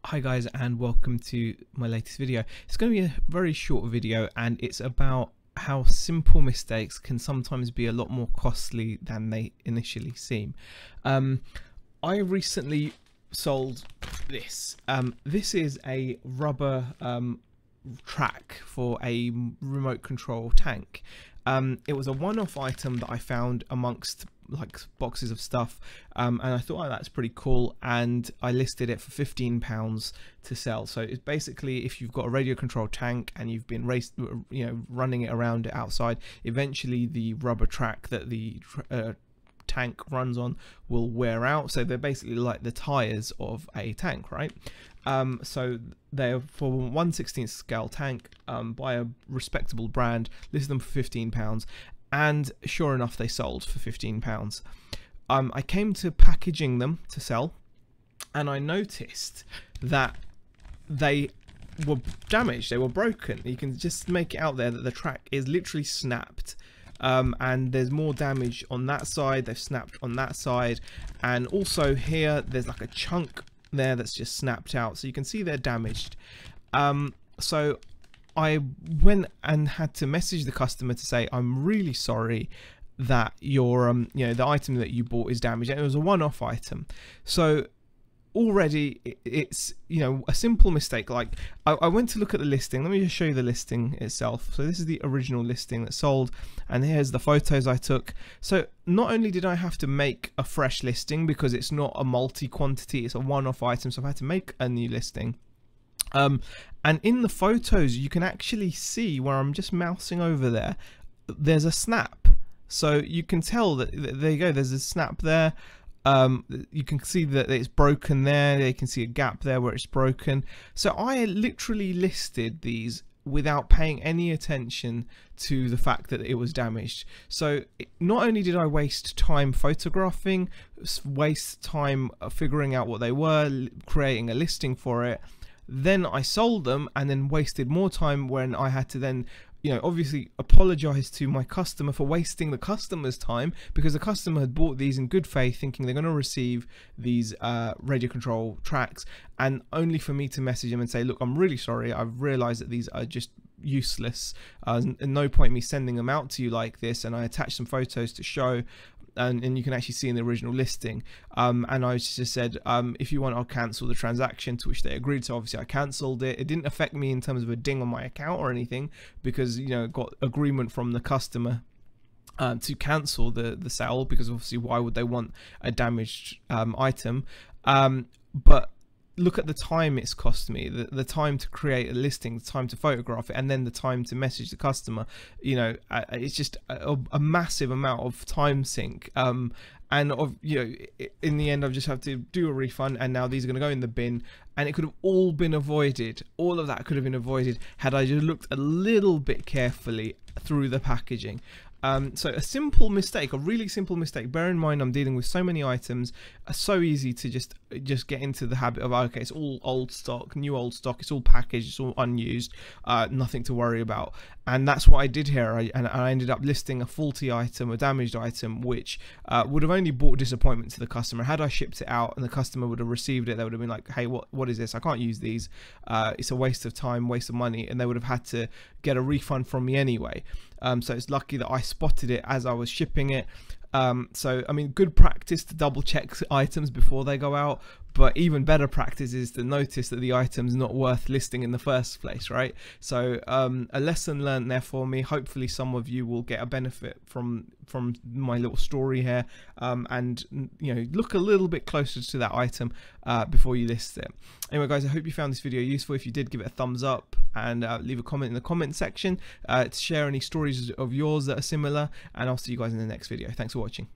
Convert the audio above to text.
Hi guys, and welcome to my latest video. It's going to be a very short video, and it's about how simple mistakes can sometimes be a lot more costly than they initially seem. I recently sold this. This is a rubber track for a remote control tank. It was a one-off item that I found amongst like boxes of stuff, and I thought, oh, that's pretty cool, and I listed it for £15 to sell. So it's basically, if you've got a radio controlled tank and you've been running it around outside, eventually the rubber track that the tank runs on will wear out. So they're basically like the tires of a tank, right? So they're for 1/16 scale tank, by a respectable brand, listed them for £15, and sure enough they sold for £15. I came to packaging them to sell, and I noticed that they were damaged, they were broken. You can just make it out there that the track is literally snapped. And there's more damage on that side, they've snapped on that side, and also here there's like a chunk there that's just snapped out, so you can see they're damaged. So I went and had to message the customer to say, I'm really sorry that your the item that you bought is damaged, and it was a one-off item. So already it's a simple mistake. Like I went to look at the listing. Let me just show you the listing itself. So this is the original listing that sold, and here's the photos I took. So not only did I have to make a fresh listing because it's not a multi-quantity, it's a one-off item, so I had to make a new listing. And in the photos you can actually see, where I'm just mousing over there, there's a snap. So you can tell that there you go, there's a snap there. You can see that it's broken there. You can see a gap there where it's broken. So I literally listed these without paying any attention to the fact that it was damaged. So not only did I waste time photographing, waste time figuring out what they were, creating a listing for it, then I sold them, and then wasted more time when I had to then obviously apologize to my customer for wasting the customer's time, because the customer had bought these in good faith thinking they're going to receive these radio control tracks, and only for me to message them and say, look, I'm really sorry, I've realized that these are just useless, and no point me sending them out to you like this. And I attached some photos to show, and you can actually see in the original listing, and I just said, if you want, I'll cancel the transaction, to which they agreed. So obviously I cancelled it. It didn't affect me in terms of a ding on my account or anything, because got agreement from the customer to cancel the sale, because obviously why would they want a damaged item? But look at the time it's cost me, the time to create a listing, the time to photograph it, and then the time to message the customer. It's just a massive amount of time sink, and in the end I've just have to do a refund, and now these are going to go in the bin. And it could have all been avoided. All of that could have been avoided had I just looked a little bit carefully through the packaging. So a simple mistake, a really simple mistake. Bear in mind, I'm dealing with so many items. So easy to just get into the habit of, okay, it's all old stock, new old stock, it's all packaged, it's all unused, nothing to worry about. And that's what I did here. I ended up listing a faulty item, a damaged item, which would have only brought disappointment to the customer. Had I shipped it out and the customer would have received it, they would have been like, hey, what is this? I can't use these. It's a waste of time, waste of money, and they would have had to get a refund from me anyway. So it's lucky that I spotted it as I was shipping it. So I mean, good practice to double check items before they go out, but even better practice is to notice that the item's not worth listing in the first place, right? So a lesson learned there for me. Hopefully some of you will get a benefit from my little story here, and look a little bit closer to that item before you list it. Anyway guys, I hope you found this video useful. If you did, give it a thumbs up, and leave a comment in the comment section to share any stories of yours that are similar, and I'll see you guys in the next video. Thanks for watching.